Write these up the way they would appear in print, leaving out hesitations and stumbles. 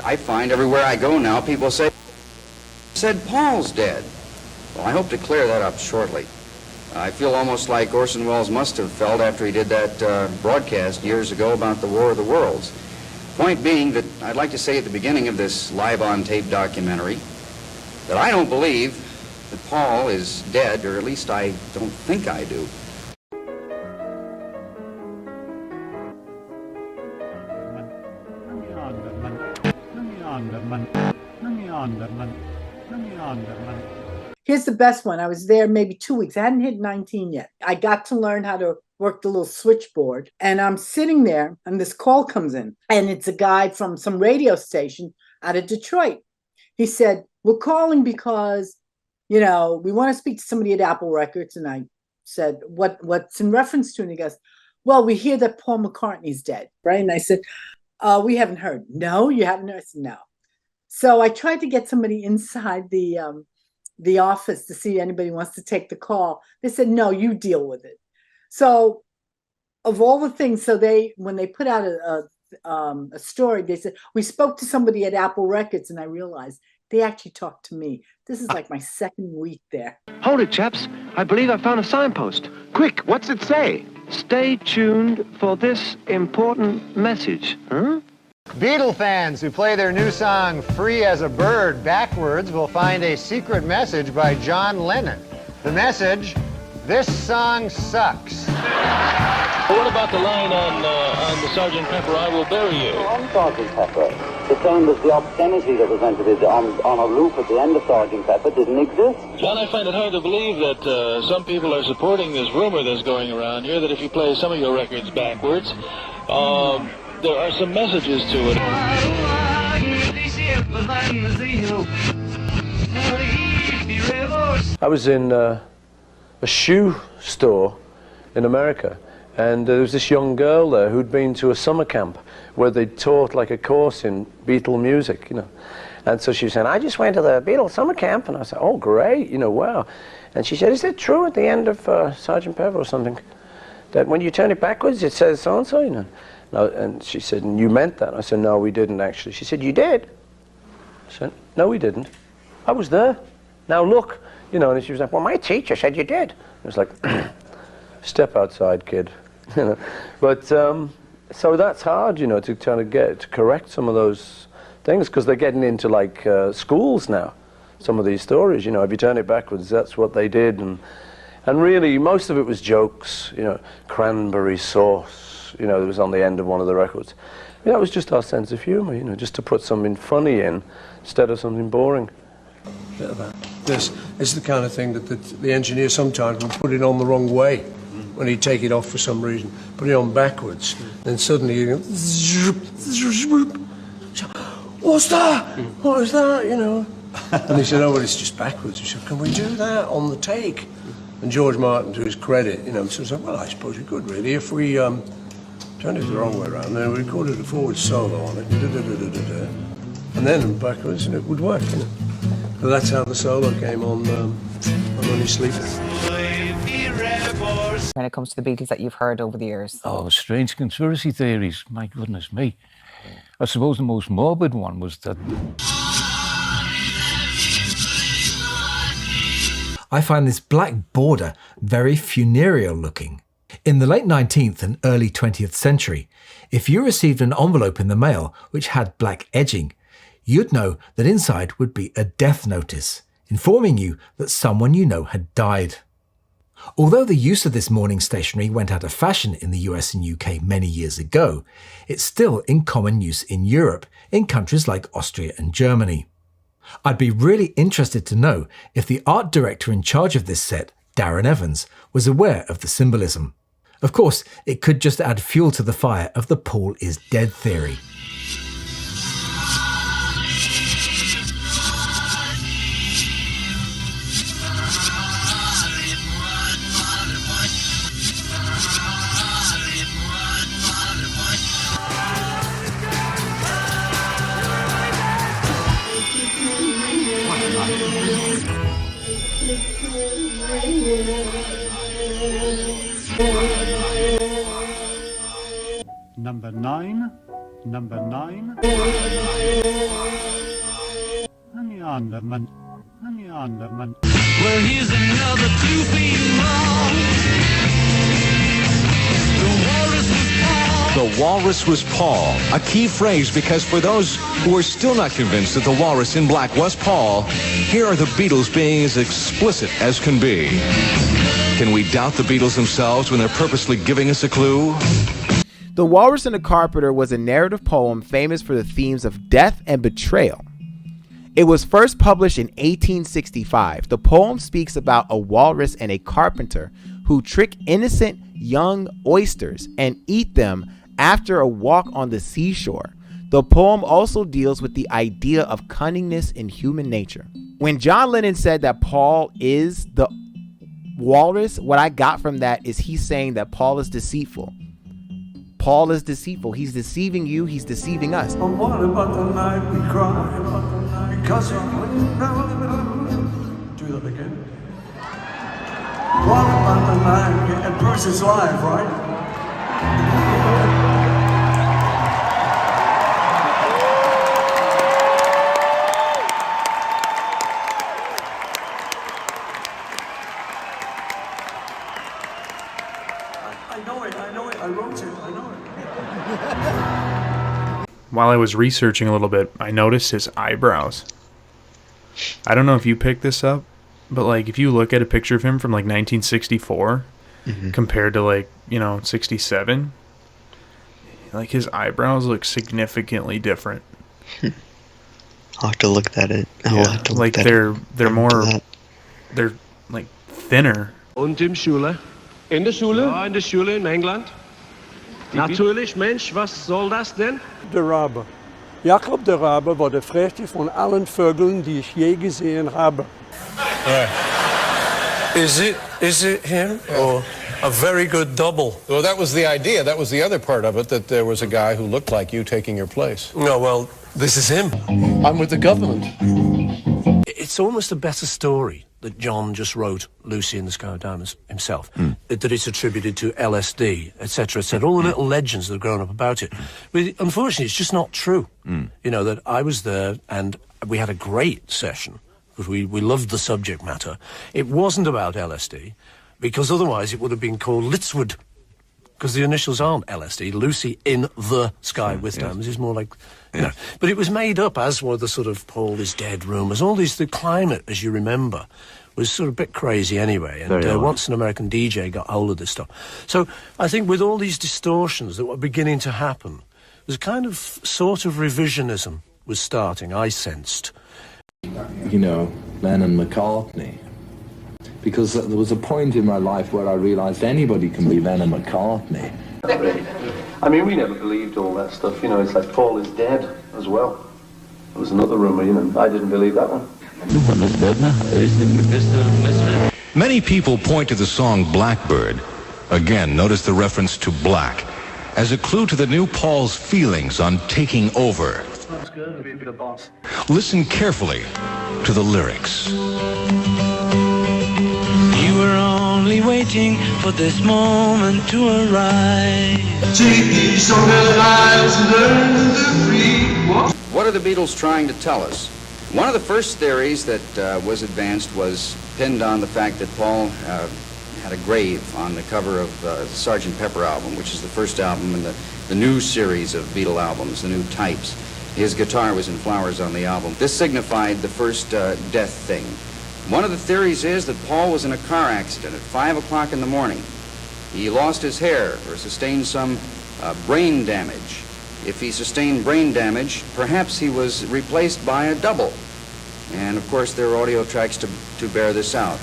I find everywhere I go now, people said Paul's dead. Well, I hope to clear that up shortly. I feel almost like Orson Welles must have felt after he did that broadcast years ago about the War of the Worlds. Point being that I'd like to say at the beginning of this live-on-tape documentary that I don't believe that Paul is dead, or at least I don't think I do. Here's the best one. I was there maybe 2 weeks. I hadn't hit 19 yet. I got to learn how to work the little switchboard. And I'm sitting there and this call comes in. And it's a guy from some radio station out of Detroit. He said, we're calling because, we want to speak to somebody at Apple Records. And I said, what's in reference to? And he goes, well, we hear that Paul McCartney's dead, right? And I said, we haven't heard. No, you haven't heard? I said, no. So I tried to get somebody inside the office to see if anybody wants to take the call. They said, no, you deal with it. So of all the things, when they put out a story, they said, we spoke to somebody at Apple Records, and I realized they actually talked to me. This is like my second week there. Hold it, chaps. I believe I found a signpost. Quick, what's it say? Stay tuned for this important message. Huh? Beatle fans who play their new song Free as a Bird backwards will find a secret message by John Lennon. The message, this song sucks. What about the line on the Sgt. Pepper, I Will Bury You? On Sgt. Pepper, the same as the obscenity that was entered on a loop at the end of Sgt. Pepper didn't exist. John, I find it hard to believe that some people are supporting this rumor that's going around here that if you play some of your records backwards, there are some messages to it. I was in a shoe store in America, and there was this young girl there who'd been to a summer camp where they taught like a course in Beatle music, And so she was saying, I just went to the Beatles summer camp, and I said, oh, great, wow. And she said, is it true at the end of Sgt. Pepper or something, that when you turn it backwards, it says so-and-so, No, and she said, and you meant that? I said, no, we didn't actually. She said, you did? I said, no, we didn't. I was there. Now look, and she was like, well, my teacher said you did. I was like, step outside, kid. But so that's hard, to try to correct some of those things, because they're getting into like schools now. Some of these stories, if you turn it backwards, that's what they did, and really most of it was jokes, cranberry sauce. It was on the end of one of the records. That was just our sense of humor, just to put something funny in instead of something boring. Bit of that. This is the kind of thing that the engineer sometimes would put it on the wrong way when he'd take it off for some reason, put it on backwards, then suddenly you go, what's that? What is that? And he said, oh, well, it's just backwards. He said, can we do that on the take? And George Martin, to his credit, said, well, I suppose we could really if we turned it the wrong way around, then we recorded a forward solo on it, and then backwards, and it would work, So that's how the solo came on Only Sleeping. When it comes to the Beatles that you've heard over the years? Oh, strange conspiracy theories, my goodness me. I suppose the most morbid one was that I find this black border very funereal looking. In the late 19th and early 20th century, if you received an envelope in the mail which had black edging, you'd know that inside would be a death notice, informing you that someone you know had died. Although the use of this mourning stationery went out of fashion in the US and UK many years ago, it's still in common use in Europe, in countries like Austria and Germany. I'd be really interested to know if the art director in charge of this set, Darren Evans, was aware of the symbolism. Of course, it could just add fuel to the fire of the Paul is dead theory. Number 9. Well, here's another clue for you all. The walrus was Paul, a key phrase because for those who are still not convinced that the walrus in black was Paul, here are the Beatles being as explicit as can be. Can we doubt the Beatles themselves when they're purposely giving us a clue? The Walrus and the Carpenter was a narrative poem famous for the themes of death and betrayal. It was first published in 1865. The poem speaks about a walrus and a carpenter who trick innocent young oysters and eat them after a walk on the seashore. The poem also deals with the idea of cunningness in human nature. When John Lennon said that Paul is the walrus, what I got from that is he's saying that Paul is deceitful. Paul is deceitful. He's deceiving you. He's deceiving us. And what about the night we cry? Because do that again. What about the night? And Bruce is live, right? I wrote it, I know it. While I was researching a little bit, I noticed his eyebrows. I don't know if you picked this up, but like if you look at a picture of him from like 1964 compared to like, 67, like his eyebrows look significantly different. I'll have to look at it. Like they're more, they're like thinner. Und im Schule? In der Schule? Ja, in der Schule in England. Natürlich, Mensch, was soll das denn? Der Rabe. Jakob der Rabe war der frechste von allen Vögeln, die ich je gesehen habe. Is it him or a very good double? Well, that was the idea. That was the other part of it, that there was a guy who looked like you taking your place. No, well, this is him. I'm with the government. It's almost a better story that John just wrote Lucy in the Sky of Diamonds himself, that it's attributed to LSD, etc., etc., all the little legends that have grown up about it. But unfortunately, it's just not true. That I was there and we had a great session because we loved the subject matter. It wasn't about LSD because otherwise it would have been called Litzwood, because the initials aren't LSD. Lucy in the Sky with Diamonds is more like, But it was made up, as were the sort of Paul is dead rumours. All these, the climate, as you remember, was sort of a bit crazy anyway. And once an American DJ got hold of this stuff. So I think with all these distortions that were beginning to happen, there's a kind of sort of revisionism was starting, I sensed. Lennon McCartney. Because there was a point in my life where I realised anybody can be Lennon McCartney. I mean, we never believed all that stuff, it's like Paul is dead as well. There was another rumour, I didn't believe that one. Many people point to the song Blackbird. Again, notice the reference to black as a clue to the new Paul's feelings on taking over. That's good, be a bit of boss. Listen carefully to the lyrics. You were only waiting for this moment to arrive. Take these stronger lives and learn to free. What are the Beatles trying to tell us? One of the first theories that was advanced was pinned on the fact that Paul had a grave on the cover of the Sgt. Pepper album, which is the first album in the new series of Beatle albums, the new types. His guitar was in flowers on the album. This signified the first death thing. One of the theories is that Paul was in a car accident at 5 o'clock in the morning. He lost his hair or sustained some brain damage. If he sustained brain damage, perhaps he was replaced by a double. And of course, there are audio tracks to bear this out.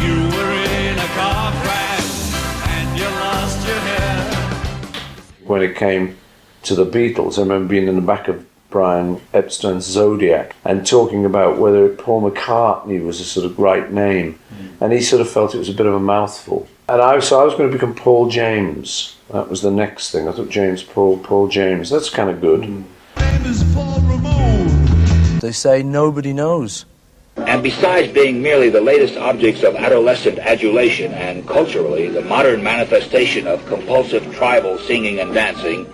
You were in a car crash and you lost your hair. When it came to the Beatles, I remember being in the back of Brian Epstein's Zodiac and talking about whether Paul McCartney was a sort of right name. And he sort of felt it was a bit of a mouthful. And I was going to become Paul James. That was the next thing. I thought James Paul James. That's kind of good. They say nobody knows. And besides being merely the latest objects of adolescent adulation and culturally the modern manifestation of compulsive tribal singing and dancing,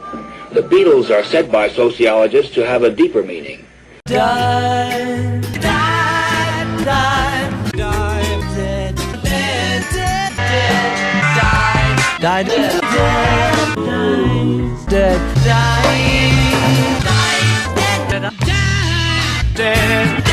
the Beatles are said by sociologists to have a deeper meaning. Die, die. died, died, dead, dead, dead, dead, died, dead, dead, dead, died, dead, dead,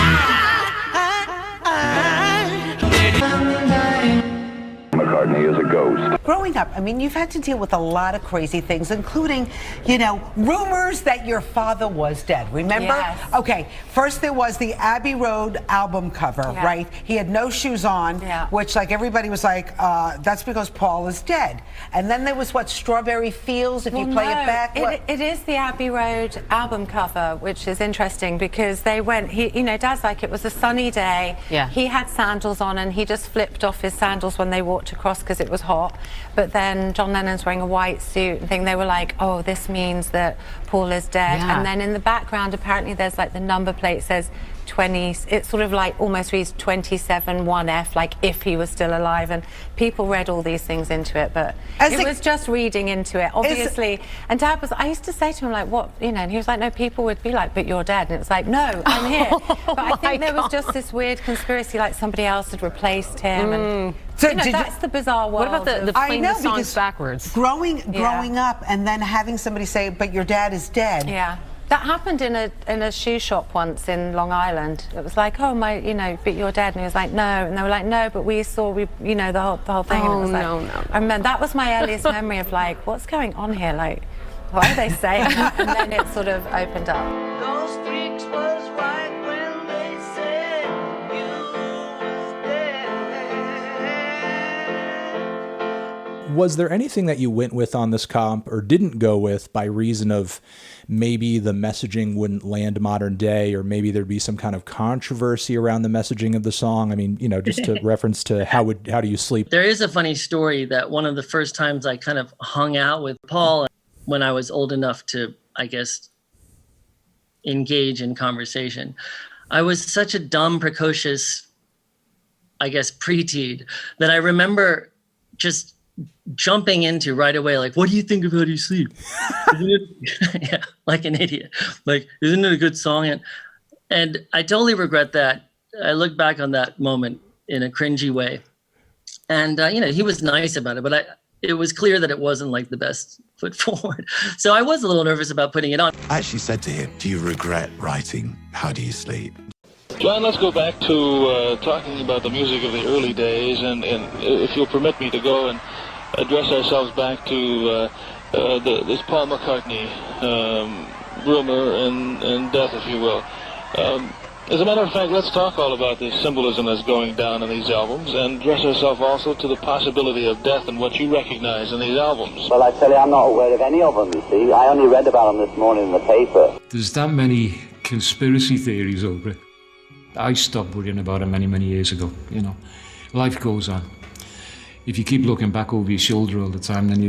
McCartney is a ghost. Growing up, I mean, you've had to deal with a lot of crazy things, including, you know, rumors that your father was dead. Remember? Yes. Okay, first there was the Abbey Road album cover, right? He had no shoes on, which, like, everybody was like, that's because Paul is dead. And then there was, what, Strawberry Fields, if you play it back? It is the Abbey Road album cover, which is interesting because they went, you know, Dad's like, it was a sunny day. Yeah. He had sandals on and he just flipped off his sandals when they walked across because it was hot. But then John Lennon's wearing a white suit and thing. They were like, oh, this means that Paul is dead. Yeah. And then in the background, apparently there's like the number plate says 20, it sort of like almost reads 271F, like if he was still alive. And people read all these things into it, but it was just reading into it, obviously. And Dad was, I used to say to him, like, what, you know, and he was like, no, people would be like, but you're dead. And it was like, no, I'm here. But I think there was just this weird conspiracy, like somebody else had replaced him. And, So you know, that's the bizarre world. What about the playing the songs backwards? Growing up and then having somebody say, but your dad is dead. Yeah. That happened in a shoe shop once in Long Island. It was like, oh, my, you know, but you're dead. And he was like, no. And they were like, no, but we saw, you know, the whole thing. Oh, and it was like, no. I remember, that was my earliest memory of like, what's going on here? Like, why are they saying that? And then it sort of opened up. Those freaks was right when they said you was dead. Was there anything that you went with on this comp or didn't go with by reason of maybe the messaging wouldn't land modern day, or maybe there'd be some kind of controversy around the messaging of the song? I mean, you know, just to reference to how do you sleep? There is a funny story that one of the first times I kind of hung out with Paul when I was old enough to, I guess, engage in conversation. I was such a dumb, precocious, I guess, preteen that I remember just jumping into right away, like, what do you think of How Do You Sleep? Yeah, like an idiot. Like, isn't it a good song? And I totally regret that. I look back on that moment in a cringy way. And, you know, he was nice about it, but it was clear that it wasn't like the best foot forward. So I was a little nervous about putting it on. I actually said to him, do you regret writing How Do You Sleep? John, let's go back to talking about the music of the early days, and if you'll permit me to go and address ourselves back to this Paul McCartney rumor and death, if you will. As a matter of fact, let's talk all about this symbolism that's going down in these albums, and address ourselves also to the possibility of death and what you recognize in these albums. Well, I tell you, I'm not aware of any of them, you see. I only read about them this morning in the paper. There's that many conspiracy theories over it. I stopped worrying about it many, many years ago, you know. Life goes on. If you keep looking back over your shoulder all the time, then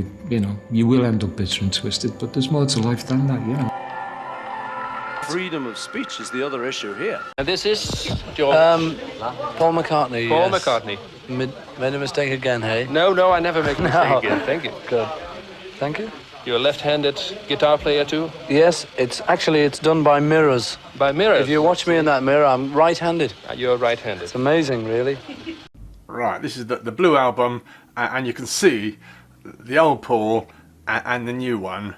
you will end up bitter and twisted, but there's more to life than that, you know. Freedom of speech is the other issue here. And this is Paul McCartney. Paul yes. McCartney. Made a mistake again, hey? No, I never make a mistake again. Thank you. Good. Thank you. You're a left-handed guitar player too? Yes, it's done by mirrors. By mirrors? If you watch me in that mirror, I'm right-handed. You're right-handed. It's amazing, really. Right, this is the Blue Album, and you can see the old Paul and the new one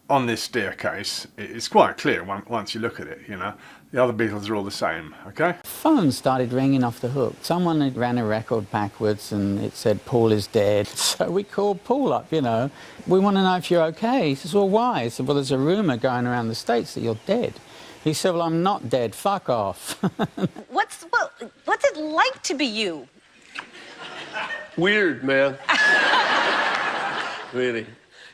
on this staircase. It's quite clear once you look at it, you know. The other Beatles are all the same, okay? Phone started ringing off the hook. Someone had ran a record backwards and it said, Paul is dead. So we called Paul up, you know. We want to know if you're okay. He says, well, why? I said, well, there's a rumour going around the States that you're dead. He said, well, I'm not dead. Fuck off. What's it like to be you? Weird, man. Really.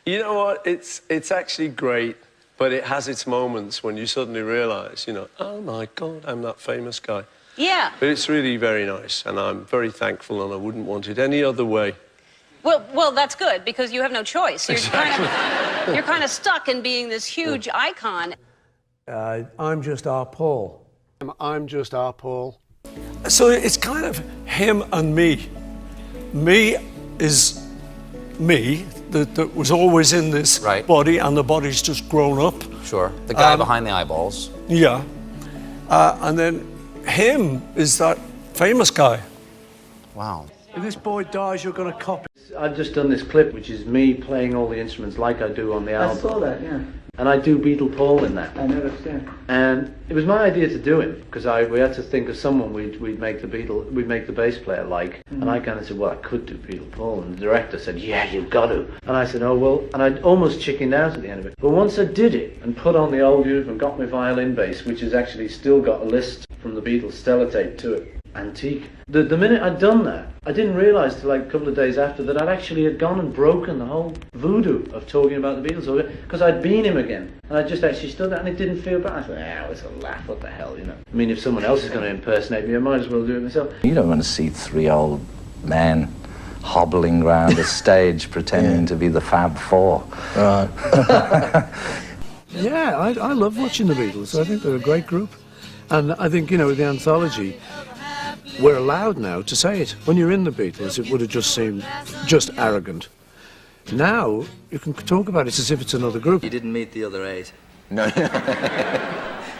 You know what? It's actually great, but it has its moments when you suddenly realise, you know, oh my God, I'm that famous guy. Yeah. But it's really very nice, and I'm very thankful, and I wouldn't want it any other way. Well, that's good, because you have no choice. You're Exactly. you're kind of stuck in being this huge icon. I'm just our Paul. I'm just our Paul. So it's kind of him and me. Me is me, that was always in this body, and the body's just grown up. Sure, the guy behind the eyeballs. Yeah. And then him is that famous guy. Wow. If this boy dies, you're going to copy. I've just done this clip, which is me playing all the instruments like I do on the album. I saw that, yeah. And I do Beatle Paul in that. I noticed, yeah. And it was my idea to do it because we had to think of someone we'd make the bass player like. Mm-hmm. And I kind of said, well, I could do Beatle Paul. And the director said, yeah, you've got to. And I said, oh well. And I almost chickened out at the end of it. But once I did it and put on the old uniform, got my violin bass, which has actually still got a list from the Beatles stellar tape to it. Antique. The minute I'd done that, I didn't realise till like a couple of days after that I'd actually had gone and broken the whole voodoo of talking about the Beatles, because I'd been him again, and I just actually stood there and it didn't feel bad. I thought, it's a laugh, what the hell, you know. I mean, if someone else is going to impersonate me, I might as well do it myself. You don't want to see three old men hobbling around a stage pretending to be the Fab Four. Right. Yeah, I love watching the Beatles. I think they're a great group. And I think, you know, with the anthology, we're allowed now to say it. When you're in the Beatles, it would have just seemed just arrogant. Now, you can talk about it as if it's another group. You didn't meet the other 8. No.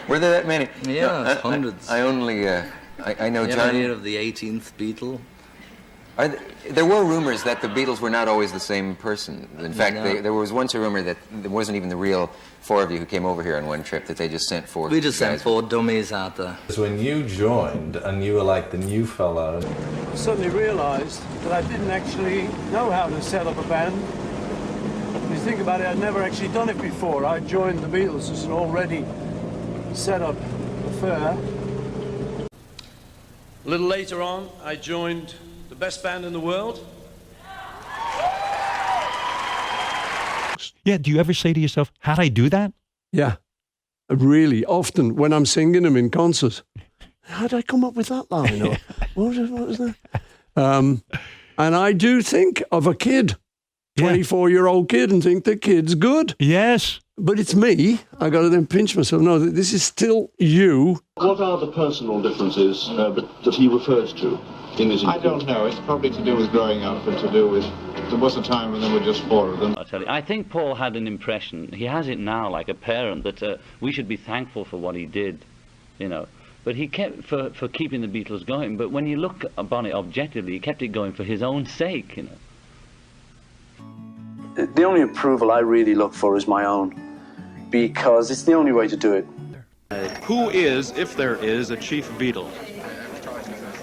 Were there that many? Yeah, no, hundreds. I only, I know you John... ever hear of the 18th Beatle? There were rumors that the Beatles were not always the same person. In fact, there was once a rumor that there wasn't even the real 4 of you who came over here on one trip, that they just sent 4 We just sent 4 dummies out there. When you joined and you were like the new fellow... I suddenly realised that I didn't actually know how to set up a band. When you think about it, I'd never actually done it before. I joined the Beatles as an already set up affair. A little later on, I joined the best band in the world. Yeah, do you ever say to yourself, how'd I do that? Yeah, really often when I'm singing them in concert. How'd I come up with that line? Or what was that? And I do think of a kid, 24-year-old kid, and think the kid's good. Yes. But it's me. I got to then pinch myself. No, this is still you. What are the personal differences that he refers to in his interview? I don't know. It's probably to do with growing up and to do with... There was a time when there were just 4 of them. I tell you, I think Paul had an impression, he has it now like a parent, that we should be thankful for what he did, you know. But he kept, for keeping the Beatles going, but when you look upon it objectively, he kept it going for his own sake, you know. The only approval I really look for is my own, because it's the only way to do it. Who is, if there is, a chief Beatle?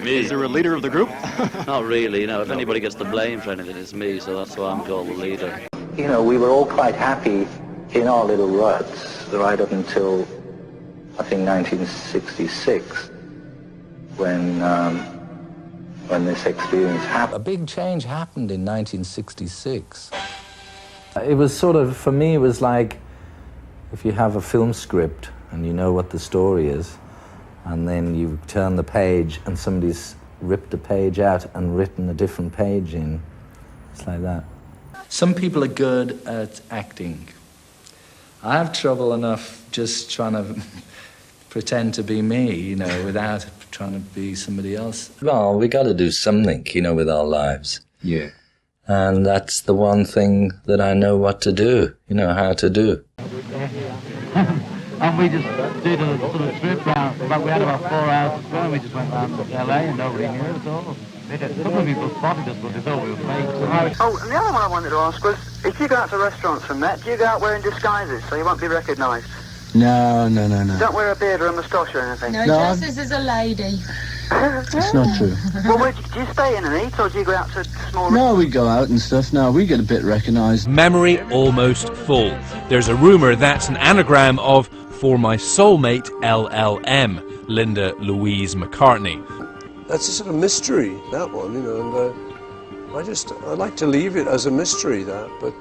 Me. Is there a leader of the group? Not really, you know. If anybody gets the blame for anything, it's me, so that's why I'm called the leader. You know, we were all quite happy in our little ruts right up until, I think, 1966, when this experience happened. A big change happened in 1966. It was sort of, for me, it was like if you have a film script and you know what the story is, and then you turn the page and somebody's ripped a page out and written a different page in. It's like that. Some people are good at acting. I have trouble enough just trying to pretend to be me, you know, without trying to be somebody else. Well, we got to do something, you know, with our lives. Yeah. And that's the one thing that I know what to do, you know, how to do. And we just did a sort of trip round, but we had about 4 hours to go, and we just went round to LA and nobody knew us at all. A couple of people spotted us, but they thought we were fake. Oh, and the other one I wanted to ask was, if you go out to restaurants from that, do you go out wearing disguises so you won't be recognised? No. Don't wear a beard or a moustache or anything? No, dresses as a lady. It's not true. Well, where, do you stay in and eat, or do you go out to small... No, we go out and stuff. No, we get a bit recognised. Memory almost full. There's a rumour that's an anagram of For My Soulmate LLM, Linda Louise McCartney. That's a sort of mystery, that one, you know, and I like to leave it as a mystery, that, but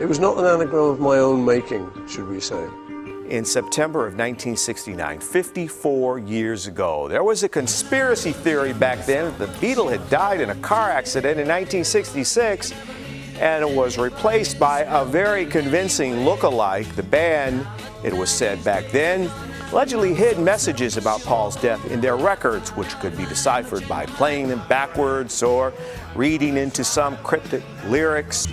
it was not an anagram of my own making, should we say. In September of 1969, 54 years ago, there was a conspiracy theory back then that the Beatle had died in a car accident in 1966, and it was replaced by a very convincing look-alike. The band, it was said back then, allegedly hid messages about Paul's death in their records, which could be deciphered by playing them backwards or reading into some cryptic lyrics.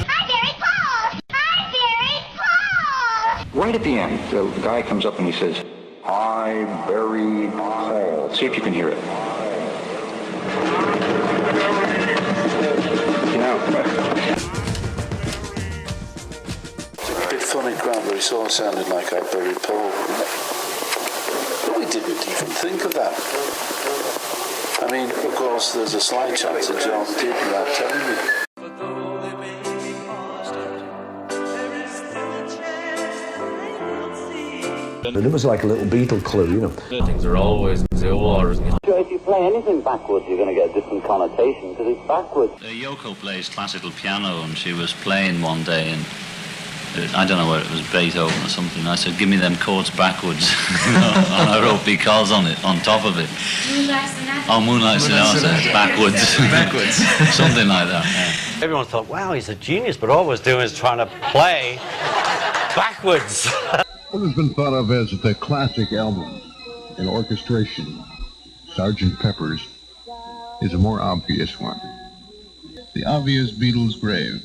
Hi, Barry Paul! Hi, Barry! right at the end, the guy comes up and he says, "I buried Paul." See if you can hear it. You know. It's a bit funny, Grant, but it all sounded like I buried Paul. But we didn't even think of that. I mean, of course, there's a slight chance that John did without telling me. And it was like a little Beatle clue, you know. Things are always the wars. If you play anything backwards, you're going to get a different connotation because it's backwards. Yoko plays classical piano, and she was playing one day, and I don't know whether it was Beethoven or something. I said, "Give me them chords backwards," and I wrote "Because" on it, on top of it. Moonlight Sonata, backwards, backwards, something like that. Yeah. Everyone thought, "Wow, he's a genius," but all he's doing is trying to play backwards. What has been thought of as the classic album in orchestration, Sgt. Pepper's, is a more obvious one. The obvious Beatles grave.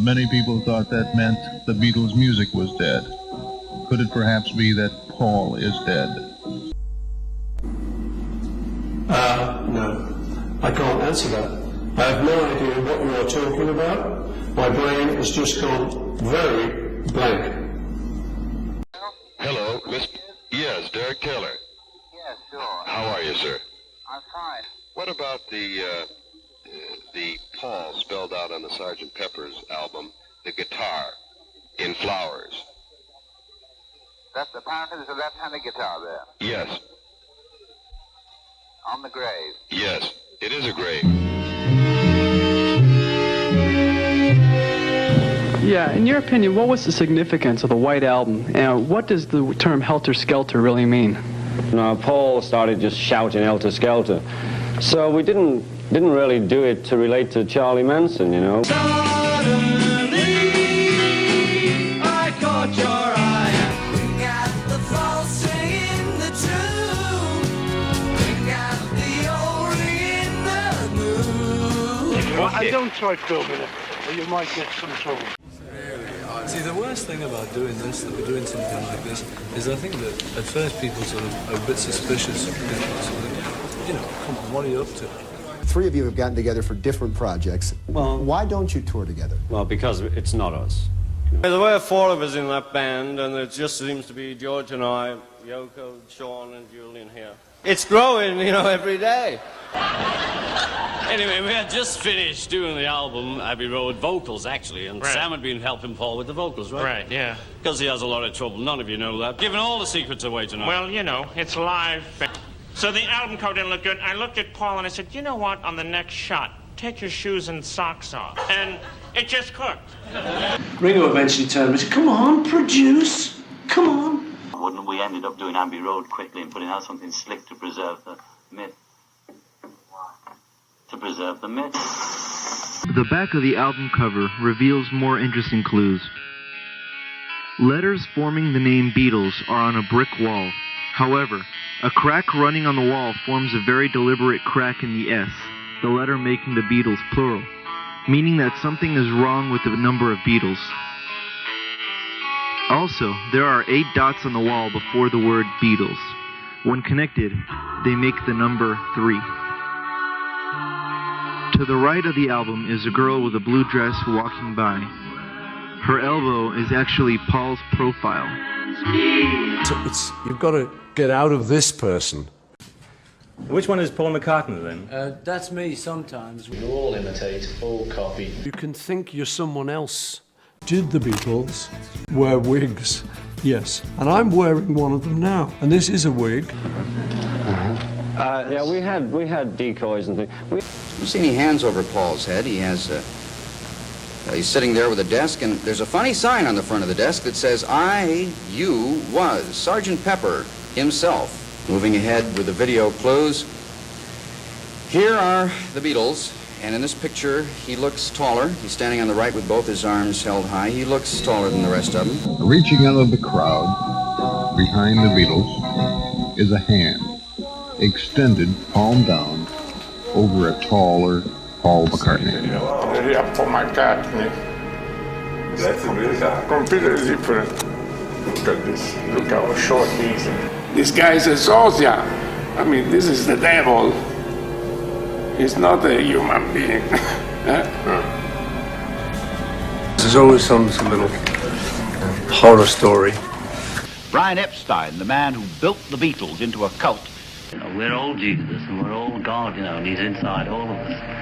Many people thought that meant the Beatles' music was dead. Could it perhaps be that Paul is dead? No, I can't answer that. I have no idea what you are talking about. My brain has just gone very blank. Hello, Mr. Yes, Derek Taylor. Yeah, sure. How are you, sir? I'm fine. What about the Paul spelled out on the Sgt. Pepper's album, the guitar in flowers? That's apparently there's a left-handed guitar there. Yes. On the grave. Yes, it is a grave. Yeah, in your opinion, what was the significance of the White Album? And what does the term helter-skelter really mean? Now, Paul started just shouting helter-skelter. So we didn't really do it to relate to Charlie Manson, you know. Suddenly, I caught your eye. We got the false singing the true. We got the old ringing the new. I don't try filming it, or you might get some trouble. See, the worst thing about doing this, that we're doing something like this, is I think that at first people sort of are a bit suspicious. You know, come on, what are you up to? Three of you have gotten together for different projects. Well, why don't you tour together? Well, because it's not us. There were four of us in that band, and it just seems to be George and I, Yoko, Sean, and Julian here. It's growing, you know, every day. Anyway, we had just finished doing the album, Abbey Road, vocals, actually, and Right. Sam had been helping Paul with the vocals, right? Right, yeah. Because he has a lot of trouble. None of you know that. Giving all the secrets away tonight. Well, you know, it's live. So the album cover didn't look good. I looked at Paul and I said, you know what, on the next shot, take your shoes and socks off. And it just cooked. Ringo eventually turned to me and said, "Come on, produce. Come on." Wouldn't we ended up doing Abbey Road quickly and putting out something slick to preserve the myth? To preserve the myth. The back of the album cover reveals more interesting clues. Letters forming the name Beatles are on a brick wall. However, a crack running on the wall forms a very deliberate crack in the S, the letter making the Beatles plural, meaning that something is wrong with the number of Beatles. Also, there are 8 dots on the wall before the word Beatles. When connected, they make the number 3. To the right of the album is a girl with a blue dress walking by. Her elbow is actually Paul's profile. You've got to get out of this person. Which one is Paul McCartney then? That's me sometimes. We all imitate, all copy. You can think you're someone else. Did the Beatles wear wigs? Yes. And I'm wearing one of them now. And this is a wig. Yeah, we had decoys and things. You see any hands over Paul's head? He has, he's sitting there with a desk, and there's a funny sign on the front of the desk that says, "I, you, was Sgt. Pepper himself." Moving ahead with the video clues. Here are the Beatles, and in this picture, he looks taller. He's standing on the right with both his arms held high. He looks taller than the rest of them. Reaching out of the crowd, behind the Beatles, is a hand, extended palm down, over a taller Paul McCartney. Paul McCartney. That's completely different. Look how short he is. This guy is a soldier. I mean, this is the devil. He's not a human being. There's always some little horror story. Brian Epstein, the man who built the Beatles into a cult. You know, we're all Jesus and we're all God, you know, and he's inside all of us.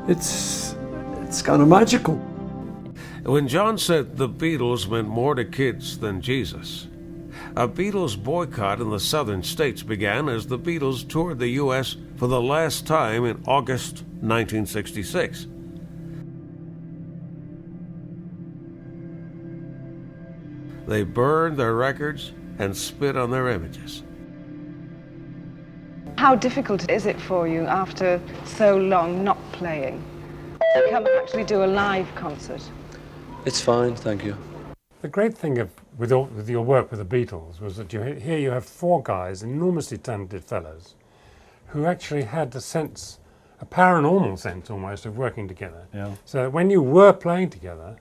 It's kind of magical. When John said the Beatles meant more to kids than Jesus, a Beatles boycott in the southern states began as the Beatles toured the U.S. for the last time in August 1966. They burned their records and spit on their images. How difficult is it for you after so long not playing to come and actually do a live concert? It's fine, thank you. The great thing with your work with the Beatles was that here you have four guys, enormously talented fellows, who actually had a sense, a paranormal sense almost, of working together. Yeah. So when you were playing together,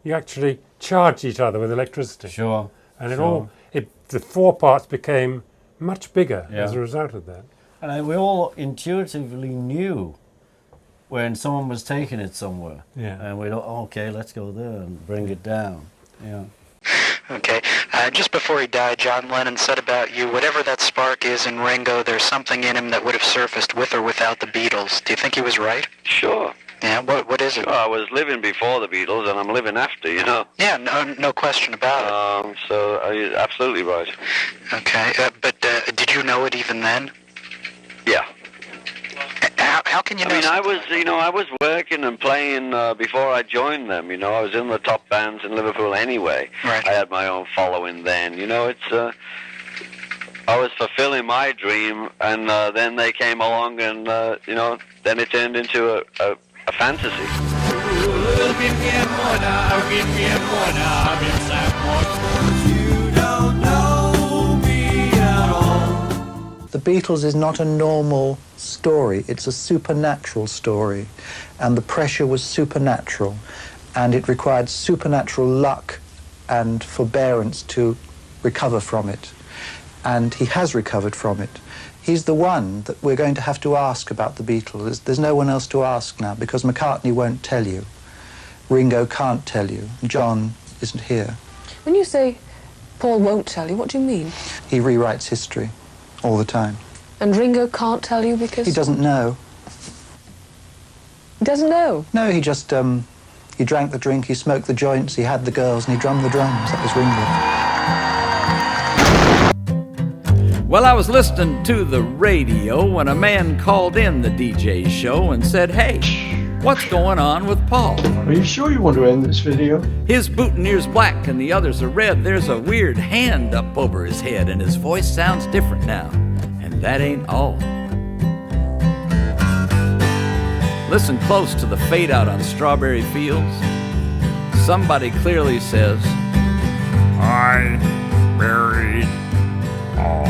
you actually charged each other with electricity. Sure. And sure. The four parts became much bigger Yeah. as a result of that. And we all intuitively knew when someone was taking it somewhere. Yeah. And we thought, okay, let's go there and bring it down. Yeah. Okay. Just before he died, John Lennon said about you, whatever that spark is in Ringo, there's something in him that would have surfaced with or without the Beatles. Do you think he was right? Sure. Yeah, what is it? Sure, I was living before the Beatles, and I'm living after, you know. Yeah, no question about it. So you're absolutely right. Okay, but did you know it even then? Yeah. How can you know? I was working and playing before I joined them. You know, I was in the top bands in Liverpool anyway. Right. I had my own following then. You know, I was fulfilling my dream, and then they came along, and then it turned into a fantasy. The Beatles is not a normal story, it's a supernatural story, and the pressure was supernatural, and it required supernatural luck and forbearance to recover from it, and he has recovered from it. He's the one that we're going to have to ask about the Beatles. There's no one else to ask now, because McCartney won't tell you, Ringo can't tell you, John isn't here. When you say Paul won't tell you, what do you mean? He rewrites history all the time. And Ringo can't tell you because... He doesn't know. He doesn't know? No, he just, he drank the drink, he smoked the joints, he had the girls, and he drummed the drums. That was Ringo. Well, I was listening to the radio when a man called in the DJ show and said, "Hey, what's going on with Paul? Are you sure you want to end this video? His boutonniere's black and the others are red. There's a weird hand up over his head and his voice sounds different now. And that ain't all. Listen close to the fade out on Strawberry Fields. Somebody clearly says, I buried Paul."